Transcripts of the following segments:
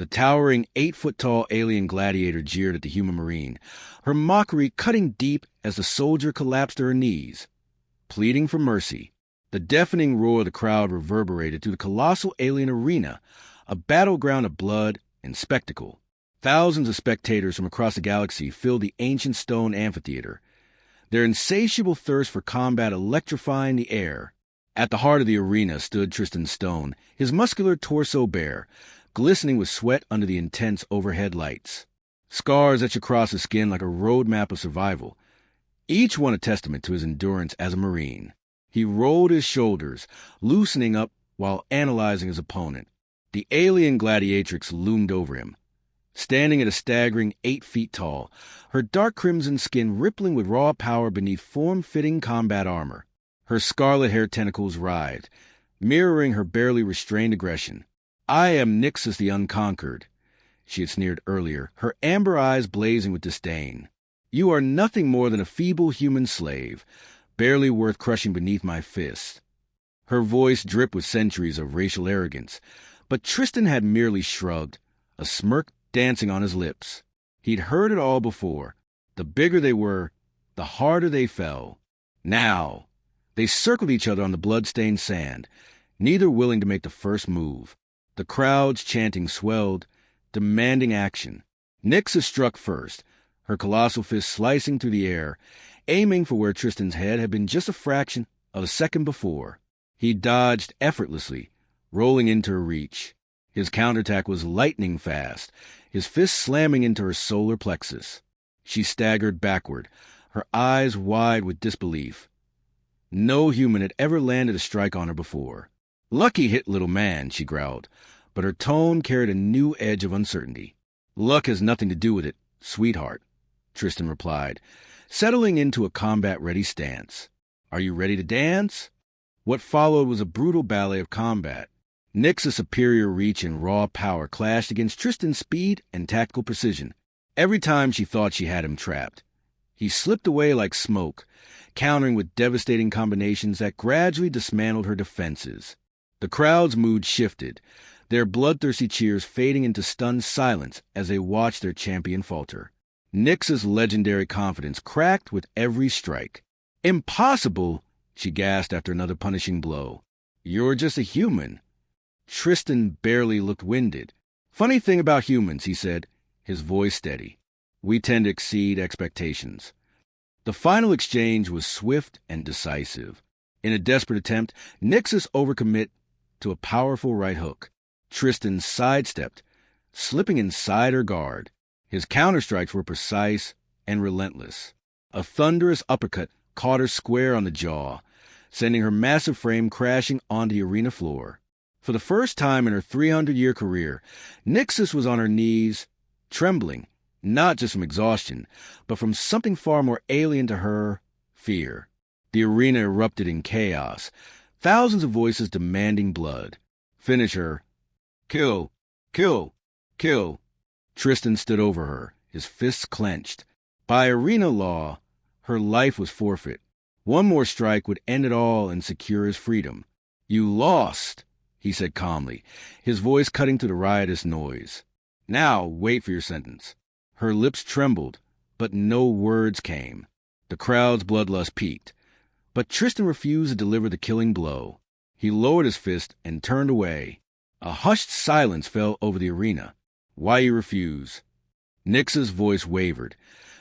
The towering 8-foot-tall alien Gladiator jeered at the human marine, her mockery cutting deep as the soldier collapsed to her knees, pleading for mercy. The deafening roar of the crowd reverberated through the colossal alien arena, a battleground of blood and spectacle. Thousands of spectators from across the galaxy filled the ancient stone amphitheater, their insatiable thirst for combat electrifying the air. At the heart of the arena stood Tristan Stone, his muscular torso bare, glistening with sweat under the intense overhead lights. Scars etched across his skin like a road map of survival, each one a testament to his endurance as a Marine. He rolled his shoulders, loosening up while analyzing his opponent. The alien gladiatrix loomed over him, standing at a staggering 8 feet tall, her dark crimson skin rippling with raw power beneath form-fitting combat armor. Her scarlet hair tentacles writhed, mirroring her barely restrained aggression. "I am Nyxus the Unconquered," she had sneered earlier, her amber eyes blazing with disdain. "You are nothing more than a feeble human slave, barely worth crushing beneath my fist." Her voice dripped with centuries of racial arrogance, but Tristan had merely shrugged, a smirk dancing on his lips. He'd heard it all before. The bigger they were, the harder they fell. Now, they circled each other on the blood-stained sand, neither willing to make the first move. The crowd's chanting swelled, demanding action. Nyxus struck first, her colossal fist slicing through the air, aiming for where Tristan's head had been just a fraction of a second before. He dodged effortlessly, rolling into her reach. His counterattack was lightning fast, his fist slamming into her solar plexus. She staggered backward, her eyes wide with disbelief. No human had ever landed a strike on her before. "Lucky hit, little man," she growled, but her tone carried a new edge of uncertainty. "Luck has nothing to do with it, sweetheart," Tristan replied, settling into a combat-ready stance. "Are you ready to dance?" What followed was a brutal ballet of combat. Nyxus' superior reach and raw power clashed against Tristan's speed and tactical precision. Every time she thought she had him trapped, he slipped away like smoke, countering with devastating combinations that gradually dismantled her defenses. The crowd's mood shifted, their bloodthirsty cheers fading into stunned silence as they watched their champion falter. Nyxus' legendary confidence cracked with every strike. "Impossible!" she gasped after another punishing blow. "You're just a human." Tristan barely looked winded. "Funny thing about humans," he said, his voice steady. "We tend to exceed expectations." The final exchange was swift and decisive. In a desperate attempt, Nyxus overcommit to a powerful right hook. Tristan sidestepped, slipping inside her guard. His counterstrikes were precise and relentless. A thunderous uppercut caught her square on the jaw, sending her massive frame crashing onto the arena floor. For the first time in her 300-year career, Nyxus was on her knees, trembling, not just from exhaustion, but from something far more alien to her, fear. The arena erupted in chaos, thousands of voices demanding blood. "Finish her. Kill! Kill! Kill!" Tristan stood over her, his fists clenched. By arena law, her life was forfeit. One more strike would end it all and secure his freedom. "You lost," he said calmly, his voice cutting through the riotous noise. "Now wait for your sentence." Her lips trembled, but no words came. The crowd's bloodlust peaked, but Tristan refused to deliver the killing blow. He lowered his fist and turned away. A hushed silence fell over the arena. "Why you refuse?" Nyx's voice wavered,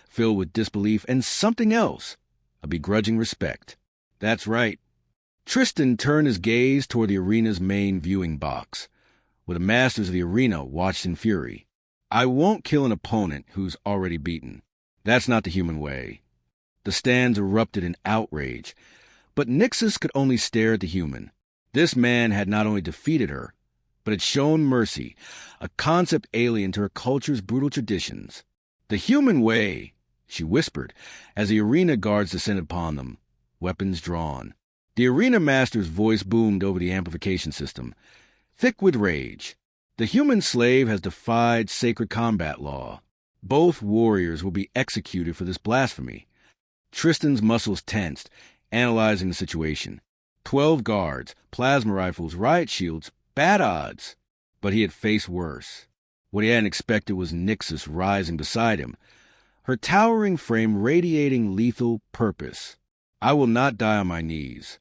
filled with disbelief and something else, a begrudging respect. "That's right." Tristan turned his gaze toward the arena's main viewing box, where the masters of the arena watched in fury. "I won't kill an opponent who's already beaten. That's not the human way." The stands erupted in outrage, but Nyxus could only stare at the human. This man had not only defeated her, but had shown mercy, a concept alien to her culture's brutal traditions. "The human way," she whispered, as the arena guards descended upon them, weapons drawn. The arena master's voice boomed over the amplification system, thick with rage. "The human slave has defied sacred combat law. Both warriors will be executed for this blasphemy." Tristan's muscles tensed, analyzing the situation. 12 guards, plasma rifles, riot shields, bad odds. But he had faced worse. What he hadn't expected was Nyxus rising beside him, her towering frame radiating lethal purpose. "I will not die on my knees,"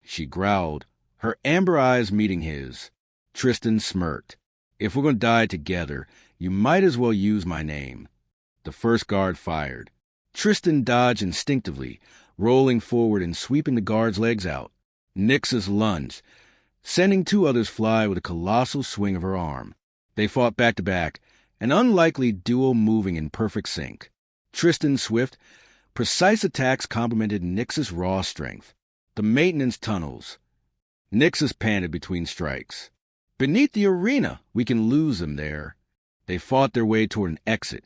she growled, her amber eyes meeting his. Tristan smirked. "If we're going to die together, you might as well use my name." The first guard fired. Tristan dodged instinctively, rolling forward and sweeping the guard's legs out. Nyxus lunged, sending 2 others fly with a colossal swing of her arm. They fought back to back, an unlikely duo moving in perfect sync. Tristan's swift, precise attacks complemented Nyxus' raw strength. The maintenance tunnels. Nyxus panted between strikes. "Beneath the arena, we can lose them there." They fought their way toward an exit,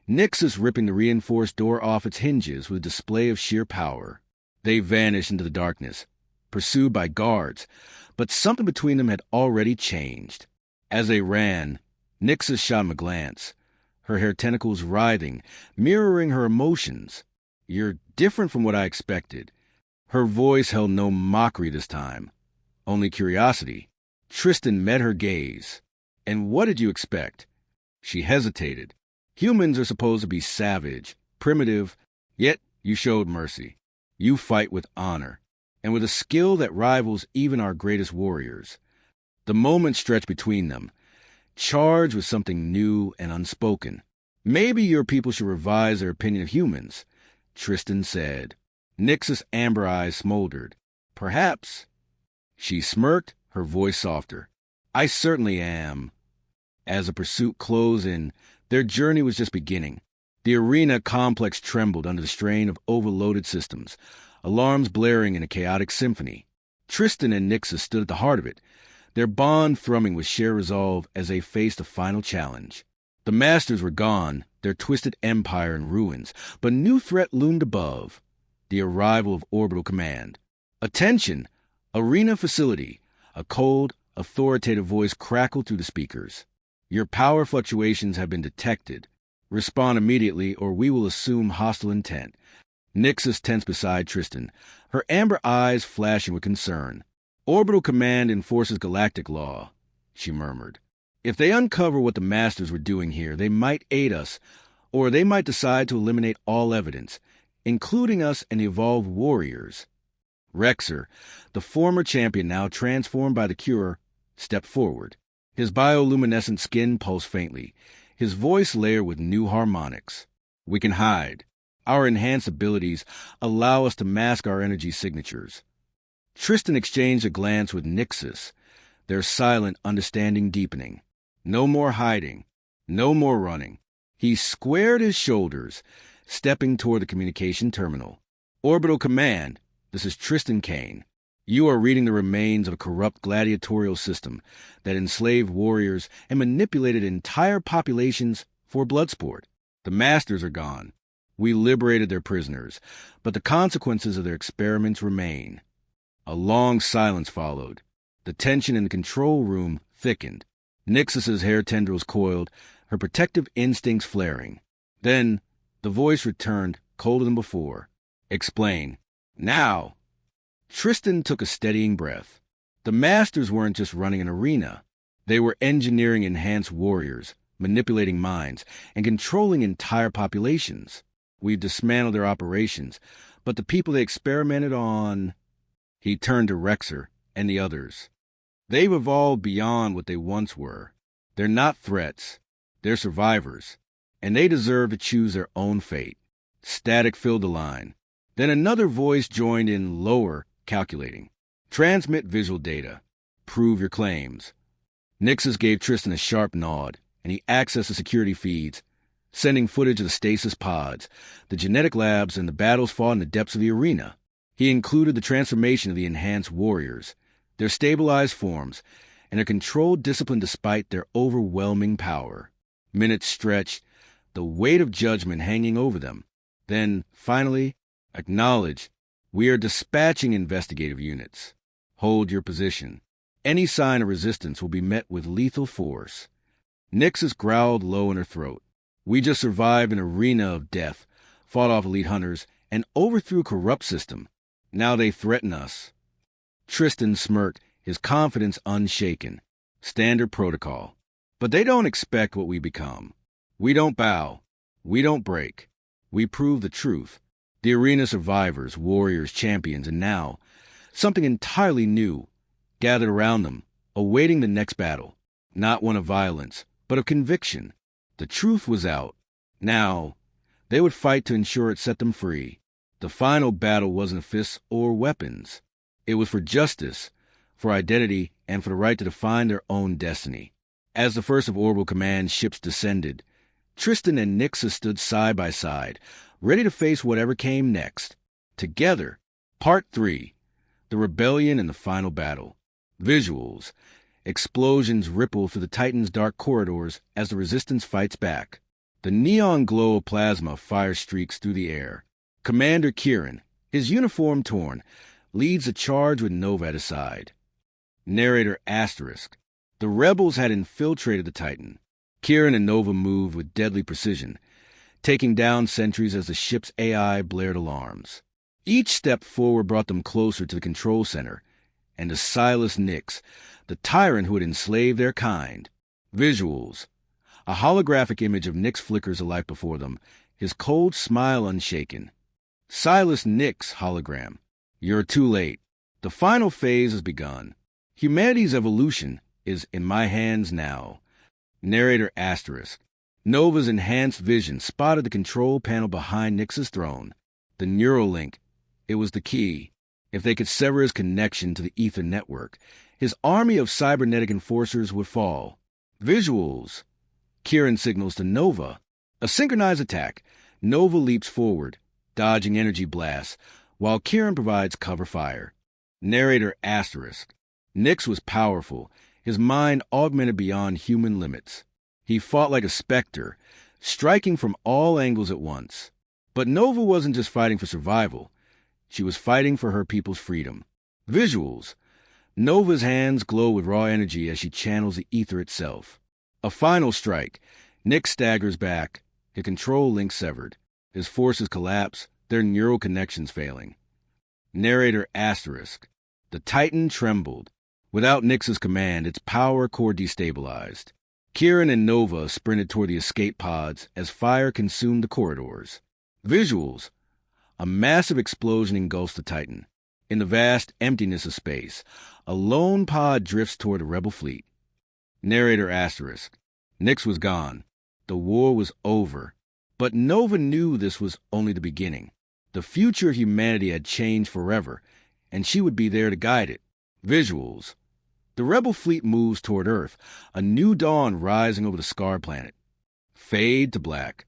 Nyxus ripping the reinforced door off its hinges with a display of sheer power. They vanished into the darkness, pursued by guards, but something between them had already changed. As they ran, Nyxus shot him a glance, her hair tentacles writhing, mirroring her emotions. "You're different from what I expected." Her voice held no mockery this time, only curiosity. Tristan met her gaze. "And what did you expect?" She hesitated. "Humans are supposed to be savage, primitive, yet you showed mercy. You fight with honor, and with a skill that rivals even our greatest warriors." The moment stretched between them, charged with something new and unspoken. "Maybe your people should revise their opinion of humans," Tristan said. Nyxus' amber eyes smoldered. "Perhaps." She smirked, her voice softer. "I certainly am." As the pursuit closed in, their journey was just beginning. The arena complex trembled under the strain of overloaded systems, alarms blaring in a chaotic symphony. Tristan and Nyxus stood at the heart of it, their bond thrumming with shared resolve as they faced a final challenge. The Masters were gone, their twisted empire in ruins, but a new threat loomed above: the arrival of Orbital Command. "Attention! Arena facility!" A cold, authoritative voice crackled through the speakers. "Your power fluctuations have been detected. Respond immediately, or we will assume hostile intent." Nyxus tensed beside Tristan, her amber eyes flashing with concern. "Orbital Command enforces galactic law," she murmured. "If they uncover what the Masters were doing here, they might aid us, or they might decide to eliminate all evidence, including us and the evolved warriors." Rexer, the former champion now transformed by the cure, stepped forward. His bioluminescent skin pulsed faintly, his voice layered with new harmonics. "We can hide. Our enhanced abilities allow us to mask our energy signatures." Tristan exchanged a glance with Nyxus, their silent understanding deepening. No more hiding, no more running. He squared his shoulders, stepping toward the communication terminal. "Orbital Command, this is Tristan Kane. You are reading the remains of a corrupt gladiatorial system that enslaved warriors and manipulated entire populations for blood sport. The Masters are gone. We liberated their prisoners, but the consequences of their experiments remain." A long silence followed. The tension in the control room thickened. Nyxus's hair tendrils coiled, her protective instincts flaring. Then the voice returned, colder than before. "Explain. Now." Tristan took a steadying breath. The Masters weren't just running an arena. They were engineering enhanced warriors, manipulating minds, and controlling entire populations. We've dismantled their operations, but the people they experimented on... He turned to Rexer and the others. "They've evolved beyond what they once were. They're not threats. They're survivors, and they deserve to choose their own fate." Static filled the line. Then another voice joined in, lower, calculating. "Transmit visual data. Prove your claims." Nyxus gave Tristan a sharp nod, and he accessed the security feeds, sending footage of the stasis pods, the genetic labs, and the battles fought in the depths of the arena. He included the transformation of the enhanced warriors, their stabilized forms, and their controlled discipline despite their overwhelming power. Minutes stretched, the weight of judgment hanging over them. Then, finally, "Acknowledge. We are dispatching investigative units. Hold your position. Any sign of resistance will be met with lethal force." Nyxus growled low in her throat. "We just survived an arena of death, fought off elite hunters, and overthrew a corrupt system. Now they threaten us." Tristan smirked, his confidence unshaken. "Standard protocol. But they don't expect what we become. We don't bow. We don't break. We prove the truth. The arena survivors, warriors, champions, and now, something entirely new, gathered around them, awaiting the next battle. Not one of violence, but of conviction. The truth was out. Now, they would fight to ensure it set them free. The final battle wasn't fists or weapons. It was for justice, for identity, and for the right to define their own destiny. As the first of Orbital Command's ships descended, Tristan and Nixa stood side by side, ready to face whatever came next. Together, Part 3, The Rebellion and the Final Battle. Visuals. Explosions ripple through the Titan's dark corridors as the Resistance fights back. The neon glow of plasma fire streaks through the air. Commander Kieran, his uniform torn, leads the charge with Nova at his side. Narrator Asterisk. The rebels had infiltrated the Titan. Kieran and Nova moved with deadly precision, taking down sentries as the ship's AI blared alarms. Each step forward brought them closer to the control center, and to Silas Nix, the tyrant who had enslaved their kind. Visuals. A holographic image of Nix flickers alight before them, his cold smile unshaken. Silas Nix hologram. You're too late. The final phase has begun. Humanity's evolution is in my hands now. Narrator Asterisk. Nova's enhanced vision spotted the control panel behind Nix's throne. The neural link. It was the key. If they could sever his connection to the ether network, his army of cybernetic enforcers would fall. Visuals. Kieran signals to Nova. A synchronized attack. Nova leaps forward, dodging energy blasts, while Kieran provides cover fire. Narrator Asterisk. Nix was powerful, his mind augmented beyond human limits. He fought like a specter, striking from all angles at once. But Nova wasn't just fighting for survival. She was fighting for her people's freedom. Visuals. Nova's hands glow with raw energy as she channels the ether itself. A final strike. Nix staggers back, his control link severed. His forces collapse, their neural connections failing. Narrator Asterisk. The Titan trembled. Without Nix's command, its power core destabilized. Kieran and Nova sprinted toward the escape pods as fire consumed the corridors. Visuals. A massive explosion engulfs the Titan. In the vast emptiness of space, a lone pod drifts toward the rebel fleet. Narrator Asterisk. Nix was gone. The war was over. But Nova knew this was only the beginning. The future of humanity had changed forever, and she would be there to guide it. Visuals. The rebel fleet moves toward Earth, a new dawn rising over the scarred planet. Fade to black.